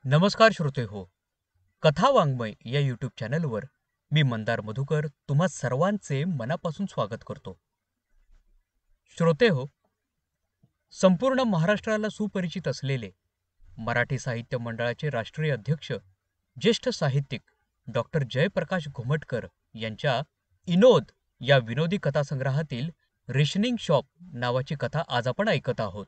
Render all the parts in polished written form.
नमस्कार श्रोते हो. कथा वाङ्मय या यूट्यूब चॅनलवर मी मंदार मधुकर तुम्हा सर्वांचे मनापासून स्वागत करतो. श्रोते हो, संपूर्ण महाराष्ट्राला सुपरिचित असलेले मराठी साहित्य मंडळाचे राष्ट्रीय अध्यक्ष ज्येष्ठ साहित्यिक डॉक्टर जयप्रकाश घुमटकर यांच्या इनोद या विनोदी कथासंग्रहातील रेशनिंग शॉप नावाची कथा आज आपण ऐकत आहोत.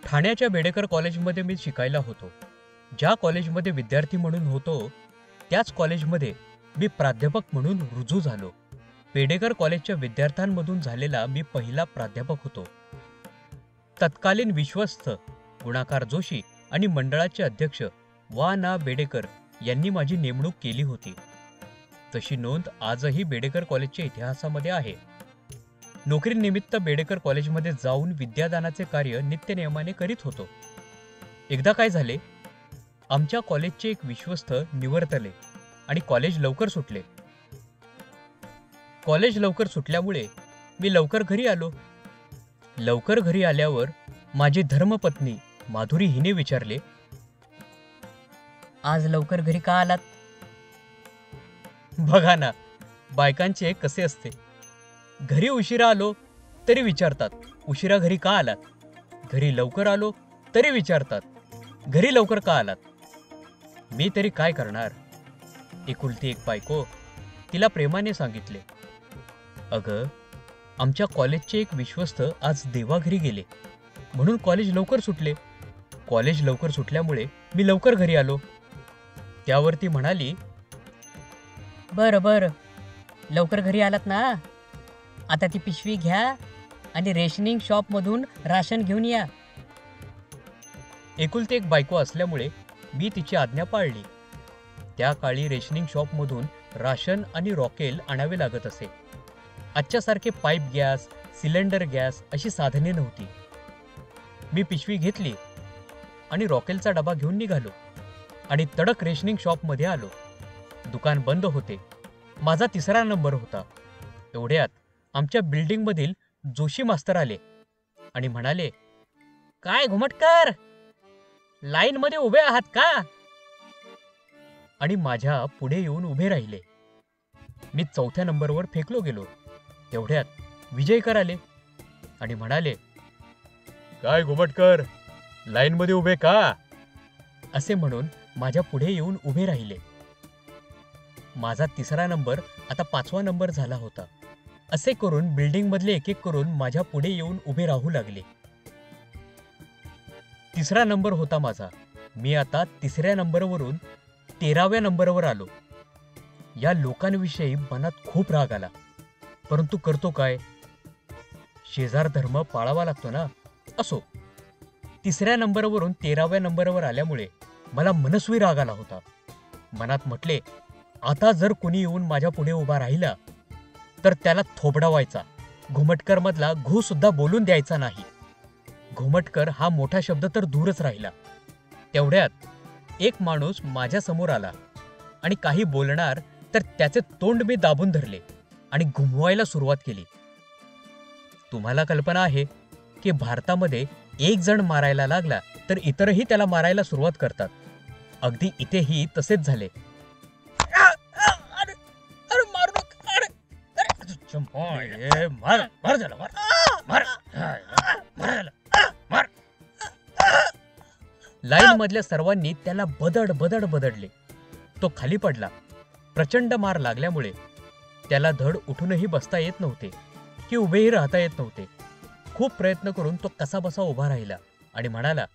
ठाण्याच्या बेडेकर कॉलेजमध्ये मी शिकायला होतो. ज्या कॉलेजमध्ये विद्यार्थी म्हणून होतो त्याच कॉलेजमध्ये मी प्राध्यापक म्हणून रुजू झालो. बेडेकर कॉलेजच्या विद्यार्थ्यांमधून झालेला मी पहिला प्राध्यापक होतो. तत्कालीन विश्वस्त गुणाकार जोशी आणि मंडळाचे अध्यक्ष वा ना बेडेकर यांनी माझी नेमणूक केली होती. तशी नोंद आजही बेडेकर कॉलेजच्या इतिहासामध्ये आहे. नोकरीनिमित्त बेडेकर कॉलेजमध्ये जाऊन विद्यादानाचे कार्य नित्यनियमाने करीत होतो. एकदा काय झाले, आमच्या कॉलेजचे एक विश्वस्त निवर्तले आणि कॉलेज लवकर सुटले. कॉलेज लवकर सुटल्यामुळे मी लवकर घरी आलो. लवकर घरी आल्यावर माझी धर्मपत्नी माधुरी हिने विचारले, आज लवकर घरी का आलात? बघा ना, बायकांचे कसे असते. घरी उशिरा आलो तरी विचारतात उशिरा घरी का आलात. घरी लवकर आलो तरी विचारतात घरी लवकर का आलात. मी तरी काय करणार. एकुलती एक बायको, तिला प्रेमाने सांगितले, अगं, आमच्या कॉलेजचे एक विश्वस्त आज देवाघरी गेले म्हणून कॉलेज लवकर सुटले. कॉलेज लवकर सुटल्यामुळे मी लवकर घरी आलो. त्यावर ती म्हणाली, बरं लवकर घरी आलात ना, आता ती पिशवी घ्या आणि रेशनिंग शॉपमधून राशन घेऊन या. एकुलती एक बायको असल्यामुळे मी तिची आज्ञा पाळली. त्या काळी रेशनिंग शॉपमधून राशन आणि रॉकेल आणावे लागत असे. आजच्यासारखे पाईप गॅस, सिलेंडर गॅस अशी साधने नव्हती. मी पिशवी घेतली आणि रॉकेलचा डबा घेऊन निघालो आणि तडक रेशनिंग शॉपमध्ये आलो. दुकान बंद होते. माझा 3रा नंबर होता. एवढ्यात आमच्या बिल्डिंगमधील जोशी मास्तर आले आणि म्हणाले, काय घुमटकर, लाईनमध्ये उभे आहात का? आणि माझ्या पुढे येऊन उभे राहिले. मी 4थ्या नंबरवर फेकलो गेलो. तेवढ्यात विजयकर आले आणि म्हणाले, काय घुमटकर, लाईनमध्ये उभे का? असे म्हणून माझ्या पुढे येऊन उभे राहिले. माझा 3रा नंबर आता 5वा नंबर झाला होता. असे करून बिल्डिंग मधले एक एक करून माझ्या पुढे येऊन उभे राहू लागले. 3रा नंबर होता माझा. मी आता 3ऱ्या नंबरवरून 13व्या नंबरवर आलो. या लोकांविषयी मनात खूप राग आला, परंतु करतो काय, शेजार धर्म पाळावा लागतो ना. असो, 3ऱ्या नंबरवरून 13व्या नंबरवर आल्यामुळे मला मनस्वी राग आला होता. मनात म्हटले, आता जर कोणी येऊन माझ्या पुढे उभा राहिला तर त्याला थोबडावायचा. घुमटकर मधला घू सुद्धा बोलून द्यायचा नाही. घुमटकर हा मोठा शब्द तर दूरच राहिला. तेवढ्यात एक माणूस माझ्या समोर आला आणि काही बोलणार तर त्याचे तोंड मी दाबून धरले आणि घुमवायला सुरुवात केली. तुम्हाला कल्पना आहे की भारतामध्ये एक जण मारायला लागला तर इतरही त्याला मारायला सुरुवात करतात. अगदी इथेही तसेच झाले. लाईन मधल्या सर्वांनी त्याला बदडले. तो खाली पडला. प्रचंड मार लागल्यामुळे त्याला धड उठूनही बसता येत नव्हते की उभेही राहता येत नव्हते. खूप प्रयत्न करून तो कसा बसा उभा राहिला आणि म्हणाला,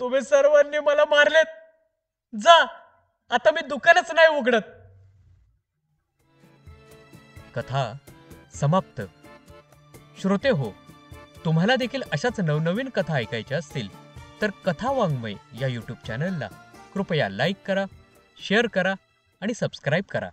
तुम्ही सर्वांनी मला मारलेत. जा, आता मी दुकानच नाही उघडत. कथा समाप्त. श्रोते हो, तुम्हाला देखील अशाच नवनवीन कथा ऐकायच्या असतील तर कथा वाङ्मय या यूट्यूब चॅनलला कृपया लाईक करा, शेअर करा आणि सबस्क्राईब करा.